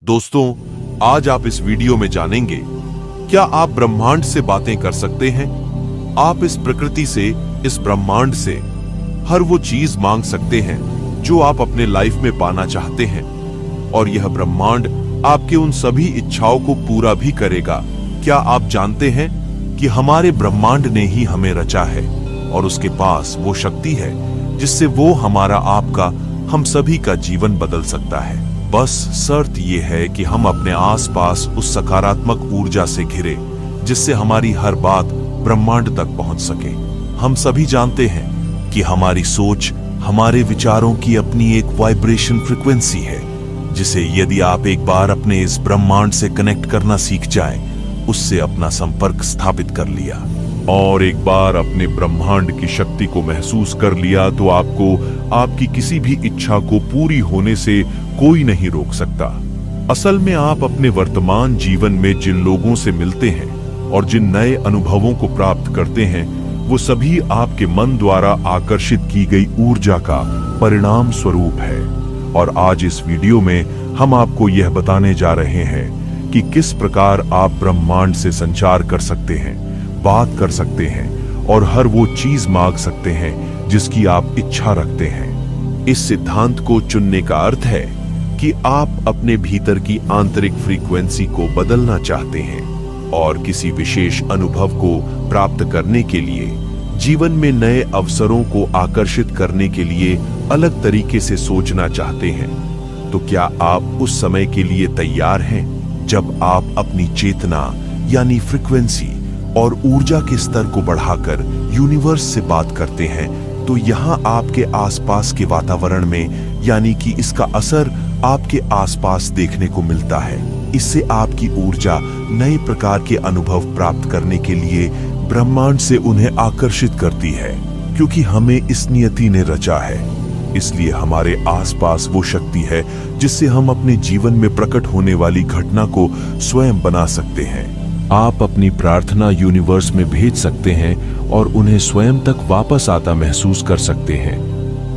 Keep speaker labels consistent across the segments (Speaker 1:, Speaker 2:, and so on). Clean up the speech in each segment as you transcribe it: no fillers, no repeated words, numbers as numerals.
Speaker 1: दोस्तों, आज आप इस वीडियो में जानेंगे, क्या आप ब्रह्मांड से बातें कर सकते हैं? आप इस प्रकृति से, इस ब्रह्मांड से हर वो चीज मांग सकते हैं जो आप अपने लाइफ में पाना चाहते हैं, और यह ब्रह्मांड आपके उन सभी इच्छाओं को पूरा भी करेगा। क्या आप जानते हैं कि हमारे ब्रह्मांड ने ही हमें रचा है और उसके पास वो शक्ति है जिससे वो हमारा, आपका, हम सभी का जीवन बदल सकता है। बस शर्त यह है कि हम अपने आसपास उस सकारात्मक ऊर्जा से घिरे जिससे हमारी हर बात ब्रह्मांड तक पहुंच सके। हम सभी जानते हैं कि हमारी सोच, हमारे विचारों की अपनी एक वाइब्रेशन फ्रीक्वेंसी है, जिसे यदि आप एक बार अपने इस ब्रह्मांड से कनेक्ट करना सीख जाएं, उससे अपना संपर्क स्थापित कर लिया और एक बार अपने ब्रह्मांड की शक्ति को महसूस कर लिया, तो आपको आपकी किसी भी इच्छा को पूरी होने से कोई नहीं रोक सकता। असल में आप अपने वर्तमान जीवन में जिन लोगों से मिलते हैं और जिन नए अनुभवों को प्राप्त करते हैं, वो सभी आपके मन द्वारा आकर्षित की गई ऊर्जा का परिणाम स्वरूप है। और आज इस वीडियो में हम आपको यह बताने जा रहे हैं कि किस प्रकार आप ब्रह्मांड से संचार कर सकते हैं, बात कर सकते हैं और हर वो चीज मांग सकते हैं जिसकी आप इच्छा रखते हैं। इस सिद्धांत को चुनने का अर्थ है कि आप अपने भीतर की आंतरिक फ्रीक्वेंसी को बदलना चाहते हैं और किसी विशेष अनुभव को प्राप्त करने के लिए, जीवन में नए अवसरों को आकर्षित करने के लिए अलग तरीके से सोचना चाहते हैं। तो क्या आप उस समय के लिए तैयार हैं जब आप अपनी चेतना यानी फ्रीक्वेंसी और ऊर्जा के स्तर को बढ़ाकर यूनिवर्स से बात करते हैं? तो यहाँ आपके आसपास के वातावरण में, यानी कि इसका असर आपके आसपास देखने को मिलता है। इससे आपकी ऊर्जा नए प्रकार के अनुभव प्राप्त करने के लिए ब्रह्मांड से उन्हें आकर्षित करती है, क्योंकि हमें इस नियति ने रचा है। इसलिए हमारे आसपास वो शक्ति है जिससे हम अपने जीवन में प्रकट होने वाली घटना को स्वयं बना सकते हैं। आप अपनी प्रार्थना यूनिवर्स में भेज सकते हैं और उन्हें स्वयं तक वापस आता महसूस कर सकते हैं,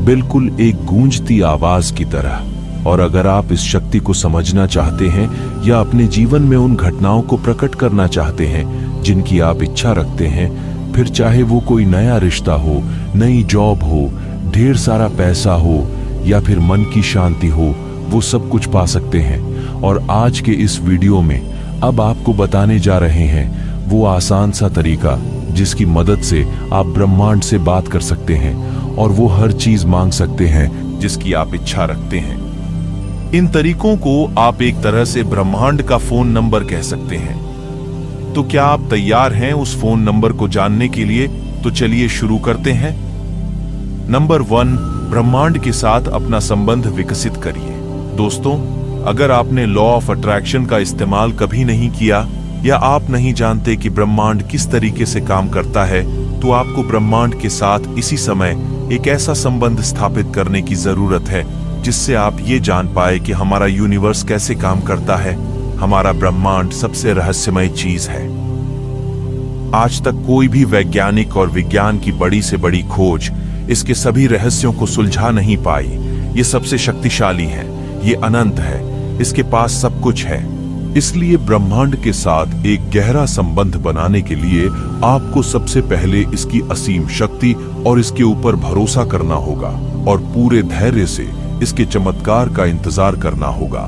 Speaker 1: बिल्कुल एक गूंजती आवाज की तरह। और अगर आप इस शक्ति को समझना चाहते हैं या अपने जीवन में उन घटनाओं को प्रकट करना चाहते हैं जिनकी आप इच्छा रखते हैं, फिर चाहे वो कोई नया रिश्ता हो, नई जॉब हो, ढेर सारा पैसा हो या फिर मन की शांति हो, वो सब कुछ पा सकते हैं। और आज के इस वीडियो में अब आपको बताने जा रहे हैं वो आसान सा तरीका जिसकी मदद से आप ब्रह्मांड से बात कर सकते हैं और वो हर चीज मांग सकते हैं जिसकी आप इच्छा रखते हैं। इन तरीकों को आप एक तरह से ब्रह्मांड का फोन नंबर कह सकते हैं। तो क्या आप तैयार हैं उस फोन नंबर को जानने के लिए? तो चलिए शुरू करते हैं। नंबर 1, ब्रह्मांड के साथ अपना संबंध विकसित करिए। दोस्तों, अगर आपने लॉ ऑफ अट्रैक्शन का इस्तेमाल कभी नहीं किया या आप नहीं जानते कि ब्रह्मांड किस तरीके से काम करता है, तो आपको ब्रह्मांड के साथ इसी समय एक ऐसा संबंध स्थापित करने की जरूरत है जिससे आप ये जान पाए कि हमारा यूनिवर्स कैसे काम करता है। हमारा ब्रह्मांड सबसे रहस्यमय चीज है। आज तक कोई भी वैज्ञानिक और विज्ञान की बड़ी से बड़ी खोज इसके सभी रहस्यों को सुलझा नहीं पाई। ये सबसे शक्तिशाली है, ये अनंत है, इसके पास सब कुछ है। इसलिए ब्रह्मांड के साथ एक गहरा संबंध बनाने के लिए आपको सबसे पहले इसकी असीम शक्ति और इसके ऊपर भरोसा करना होगा और पूरे धैर्य से इसके चमत्कार का इंतजार करना होगा।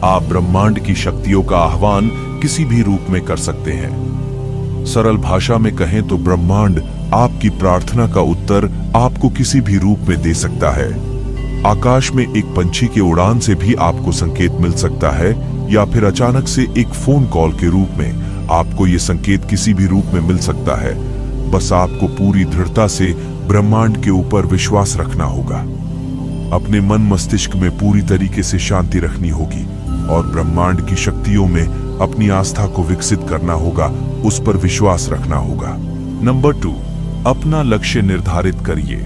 Speaker 1: आप ब्रह्मांड की शक्तियों का आह्वान किसी भी रूप में कर सकते हैं। सरल भाषा में कहें तो ब्रह्मांड आपकी प्रार्थना का उत्तर आपको किसी भी रूप में दे सकता है। आकाश में एक पंछी के उड़ान से भी आपको संकेत मिल सकता है, या फिर अचानक से एक फोन कॉल के रूप में आपको ये संकेत किसी भी रूप में मिल सकता है। बस आपको पूरी दृढ़ता से ब्रह्मांड के ऊपर विश्वास रखना होगा, अपने मन मस्तिष्क में पूरी तरीके से शांति रखनी होगी और ब्रह्मांड की शक्तियों में अपनी आस्था को विकसित करना होगा, उस पर विश्वास रखना होगा। नंबर 2, अपना लक्ष्य निर्धारित करिए।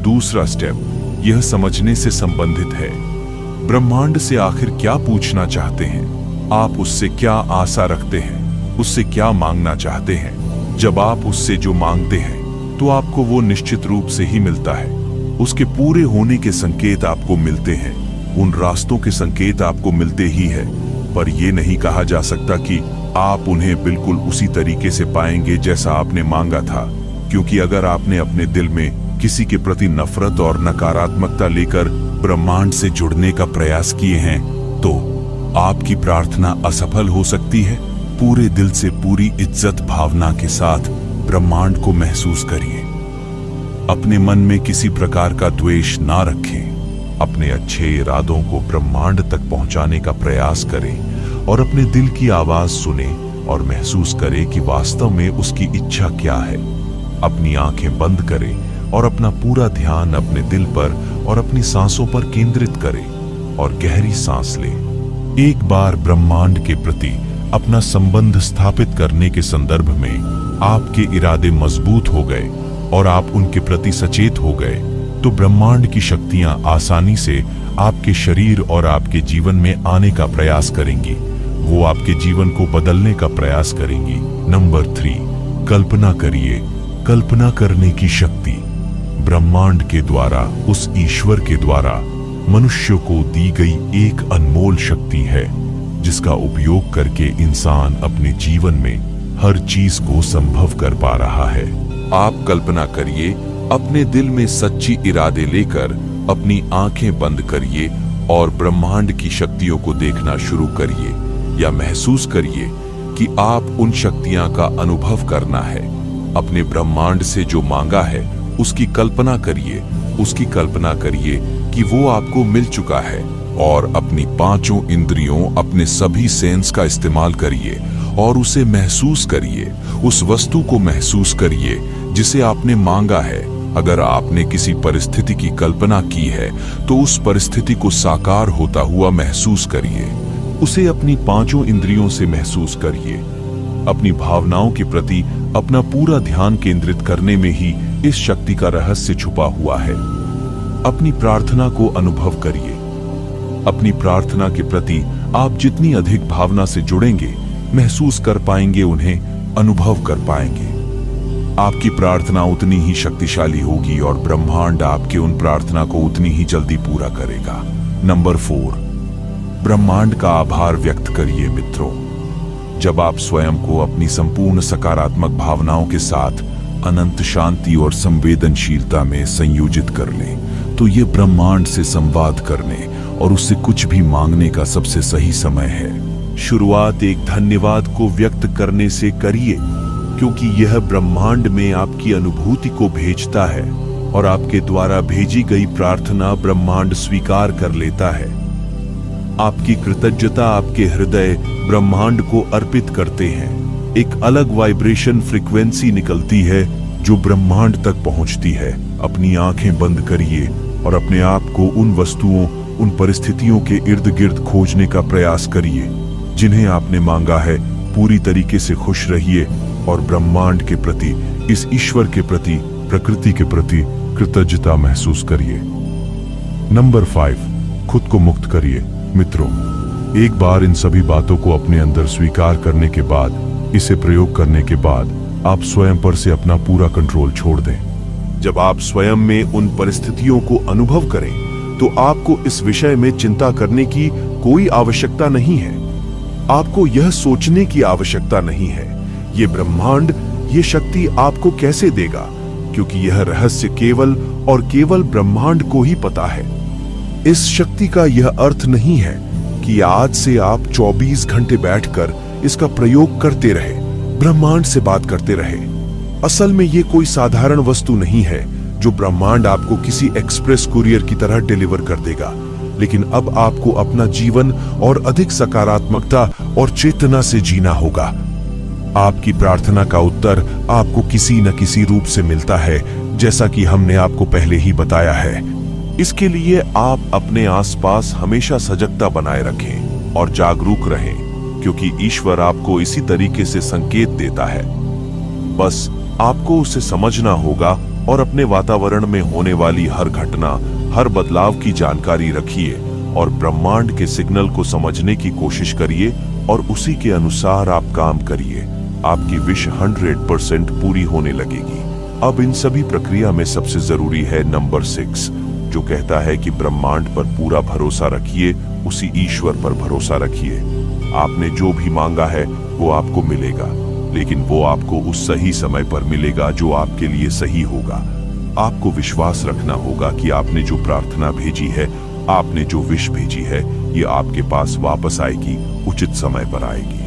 Speaker 1: दूसरा स्टेप यह समझने से संबंधित है, ब्रह्मांड से आखिर क्या पूछना चाहते हैं, आप उससे क्या आशा रखते हैं, उससे क्या मांगना चाहते हैं। जब आप उससे जो मांगते हैं तो आपको वो निश्चित रूप से ही मिलता है। उसके पूरे होने के संकेत आपको मिलते हैं, उन रास्तों के संकेत आपको मिलते ही है।
Speaker 2: पर यह नहीं कहा जा सकता कि आप उन्हें बिल्कुल उसी तरीके से पाएंगे जैसा आपने मांगा था, क्योंकि अगर आपने अपने दिल में किसी के प्रति नफरत और नकारात्मकता लेकर ब्रह्मांड से जुड़ने का प्रयास किए हैं तो आपकी प्रार्थना असफल हो सकती है। पूरे दिल से पूरी इज्जत भावना के साथ ब्रह्मांड को महसूस करिए। अपने मन में किसी प्रकार का द्वेष ना रखें। अपने अच्छे इरादों को ब्रह्मांड तक पहुंचाने का प्रयास करें और अपने दिल की आवाज सुने और महसूस करें कि वास्तव में उसकी इच्छा क्या है। अपनी आंखें बंद करें और अपना पूरा ध्यान अपने दिल पर और अपनी सांसों पर केंद्रित करें और गहरी सांस लें। एक बार ब्रह्मांड के प्रति अपना संबंध स्थापित करने के संदर्भ में आपके इरादे मजबूत हो गए और आप उनके प्रति सचेत हो गए तो ब्रह्मांड की शक्तियां आसानी से आपके शरीर और आपके जीवन में आने का प्रयास करेंगी। वो आपके जीवन को बदलने का प्रयास करेंगी। नंबर 3, कल्पना करिए। कल्पना करने की शक्ति ब्रह्मांड के द्वारा, उस ईश्वर के द्वारा मनुष्य को दी गई एक अनमोल शक्ति है जिसका उपयोग करके इंसान अपने जीवन में हर चीज को संभव कर पा रहा है।
Speaker 1: आप कल्पना करिए, अपने दिल में सच्ची इरादे लेकर अपनी आंखें बंद करिए और ब्रह्मांड की शक्तियों को देखना शुरू करिए या महसूस करिए कि आप उन शक्तियां का अनुभव करना है। अपने ब्रह्मांड से जो मांगा है उसकी कल्पना करिए। उसकी कल्पना करिए कि वो आपको मिल चुका है और अपनी पांचों इंद्रियों, अपने सभी सेंस का इस्तेमाल करिए और उसे महसूस करिए। उस वस्तु को महसूस करिए जिसे आपने मांगा है। अगर आपने किसी परिस्थिति की कल्पना की है तो उस परिस्थिति को साकार होता हुआ महसूस करिए। उसे अपनी पांचों इंद्रियों से महसूस करिए। अपनी भावनाओं के प्रति अपना पूरा ध्यान केंद्रित करने में ही इस शक्ति का रहस्य छुपा हुआ है। अपनी प्रार्थना को अनुभव करिए। अपनी प्रार्थना के प्रति आप जितनी अधिक भावना से जुड़ेंगे, महसूस कर पाएंगे, उन्हें अनुभव कर पाएंगे। आपकी प्रार्थना उतनी ही शक्तिशाली होगी और ब्रह्मांड आपके उन प्रार्थना को उतनी ही जल्दी पूरा करेगा। नंबर 4, ब्रह्मांड का आभार व्यक्त करिए। मित्रों, जब आप स्वयं को अपनी संपूर्ण सकारात्मक भावनाओं के साथ अनंत शांति और संवेदनशीलता में संयोजित कर लें तो ये ब्रह्मांड से संवाद करने और उससे कुछ भी मांगने का सबसे सही समय है। शुरुआत एक धन्यवाद को व्यक्त करने से करिए, क्योंकि यह ब्रह्मांड में आपकी अनुभूति को भेजता है और आपके द्वारा भेजी गई प्रार्थना ब्रह्मांड स्वीकार कर लेता है। आपकी कृतज्ञता आपके हृदय ब्रह्मांड को अर्पित करते हैं। एक अलग वाइब्रेशन फ्रीक्वेंसी निकलती है जो ब्रह्मांड तक पहुंचती है। अपनी आंखें बंद करिए और अपने आप को उन वस्तुओं, उन परिस्थितियों के इर्द गिर्द खोजने का प्रयास करिए जिन्हें आपने मांगा है। पूरी तरीके से खुश रहिए और ब्रह्मांड के प्रति, इस ईश्वर के प्रति, प्रकृति के प्रति कृतज्ञता महसूस करिए। नंबर 5, खुद को मुक्त करिए। मित्रों, एक बार इन सभी बातों को अपने अंदर स्वीकार करने के बाद, इसे प्रयोग करने के बाद आप स्वयं पर से अपना पूरा कंट्रोल छोड़ दें। जब आप स्वयं में उन परिस्थितियों को अनुभव करें तो आपको इस विषय में चिंता करने की कोई आवश्यकता नहीं है। आपको यह सोचने की आवश्यकता नहीं है ये ब्रह्मांड, ये शक्ति आपको कैसे देगा, क्योंकि यह रहस्य केवल और केवल ब्रह्मांड को ही पता है। इस शक्ति का यह अर्थ नहीं है कि आज से आप 24 घंटे बैठकर इसका प्रयोग करते रहे, ब्रह्मांड से बात करते रहे। असल में ये कोई साधारण वस्तु नहीं है जो ब्रह्मांड आपको किसी एक्सप्रेस कुरियर की तरह डिलीवर कर देगा। लेकिन अब आपको अपना जीवन और अधिक सकारात्मकता और चेतना से जीना होगा। आपकी प्रार्थना का उत्तर आपको किसी न किसी रूप से मिलता है, जैसा कि हमने आपको पहले ही बताया है। इसके लिए आप अपने आसपास हमेशा सजगता बनाए रखें और जागरूक रहें, क्योंकि ईश्वर आपको इसी तरीके से संकेत देता है। बस आपको उसे समझना होगा और अपने वातावरण में होने वाली हर घटना, हर बदलाव की जानकारी रखिए और ब्रह्मांड के सिग्नल को समझने की कोशिश करिए और उसी के अनुसार आप काम करिए। आपकी विश 100% पूरी होने लगेगी। अब इन सभी प्रक्रिया में सबसे जरूरी है नंबर 6, जो कहता है कि ब्रह्मांड पर पूरा भरोसा रखिए
Speaker 2: उसी ईश्वर पर भरोसा रखिए। आपने जो भी मांगा है वो आपको मिलेगा, लेकिन वो आपको उस सही समय पर मिलेगा जो आपके लिए सही होगा। आपको विश्वास रखना होगा कि आपने जो प्रार्थना भेजी है, आपने जो विश भेजी है, ये आपके पास वापस आएगी, उचित समय पर आएगी।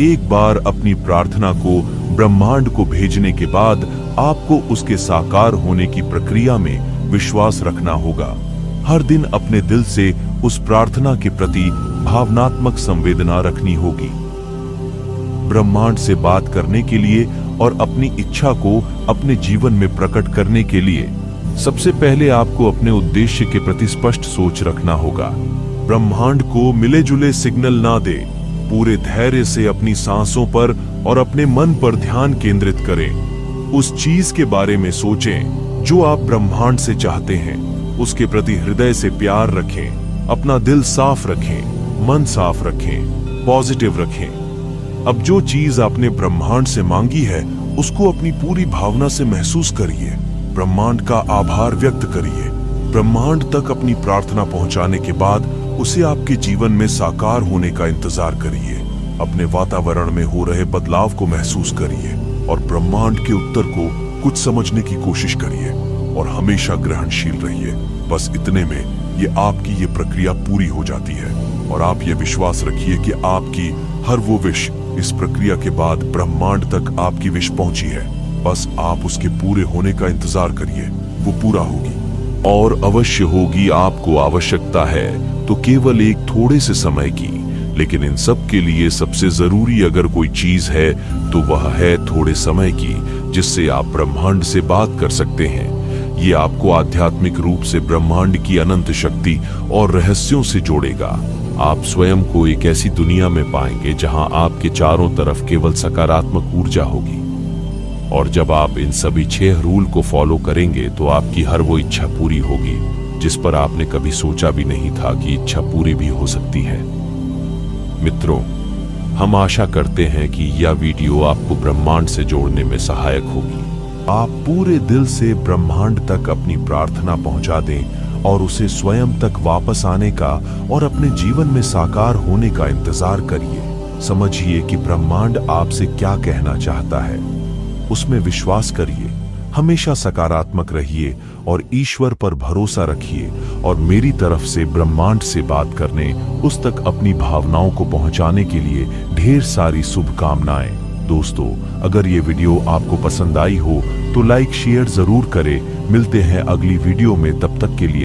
Speaker 2: एक बार अपनी प्रार्थना को ब्रह्मांड को भेजने के बाद आपको उसके साकार होने की प्रक्रिया में विश्वास रखना होगा। हर दिन अपने दिल से उस प्रार्थना के प्रति भावनात्मक संवेदना रखनी होगी। ब्रह्मांड से बात करने के लिए और अपनी इच्छा को अपने जीवन में प्रकट करने के लिए सबसे पहले आपको अपने उद्देश्य के प्रति स्पष्ट सोच रखना होगा। ब्रह्मांड को मिले जुले सिग्नल ना दे, पूरे धैर्य से अपनी सांसों पर और अपने मन पर ध्यान केंद्रित करें। उस चीज के बारे में सोचें जो आप ब्रह्मांड से चाहते हैं, उसके प्रति हृदय से प्यार रखें, अपना दिल साफ रखें, मन साफ रखें, पॉजिटिव रखें। अब जो चीज आपने ब्रह्मांड से मांगी है उसको अपनी पूरी भावना से महसूस करिए, ब्रह्मांड का आभार व्यक्त करिए। ब्रह्मांड तक अपनी प्रार्थना पहुंचाने के बाद उसे आपके जीवन में साकार होने का इंतजार करिए। अपने वातावरण में हो रहे बदलाव को महसूस करिए और ब्रह्मांड के उत्तर को कुछ समझने की कोशिश करिए और हमेशा ग्रहणशील रहिए। बस इतने में ये प्रक्रिया पूरी हो जाती है और आप ये विश्वास रखिए कि आपकी हर वो विश इस प्रक्रिया के बाद ब्रह्मांड तक आपकी विश पहुंची है। बस आप उसके पूरे होने का इंतजार करिए, वो पूरा होगी और अवश्य होगी। आपको आवश्यकता है तो केवल एक थोड़े से समय की, लेकिन इन सब के लिए सबसे जरूरी अगर कोई चीज है तो वह है थोड़े समय की, जिससे आप ब्रह्मांड से बात कर सकते हैं। ये आपको आध्यात्मिक रूप से ब्रह्मांड की अनंत शक्ति और रहस्यों से जोड़ेगा। आप स्वयं को एक ऐसी दुनिया में पाएंगे जहां आपके चारों तरफ केवल सकारात्मक ऊर्जा होगी। और जब आप इन सभी 6 रूल को फॉलो करेंगे तो आपकी हर वो इच्छा पूरी होगी जिस पर आपने कभी सोचा भी नहीं था कि इच्छा पूरी भी हो सकती है। मित्रों, हम आशा करते हैं कि यह वीडियो आपको ब्रह्मांड से जोड़ने में सहायक होगी। आप पूरे दिल से ब्रह्मांड तक अपनी प्रार्थना पहुंचा दें और उसे स्वयं तक वापस आने का और अपने जीवन में साकार होने का इंतजार करिए। समझिए कि ब्रह्मांड आपसे क्या कहना चाहता है, उसमें विश्वास करिए, हमेशा सकारात्मक रहिए और ईश्वर पर भरोसा रखिए। और मेरी तरफ से ब्रह्मांड से बात करने, उस तक अपनी भावनाओं को पहुंचाने के लिए ढेर सारी शुभकामनाएं। दोस्तों, अगर ये वीडियो आपको पसंद आई हो तो लाइक शेयर जरूर करें। मिलते हैं अगली वीडियो में, तब तक के लिए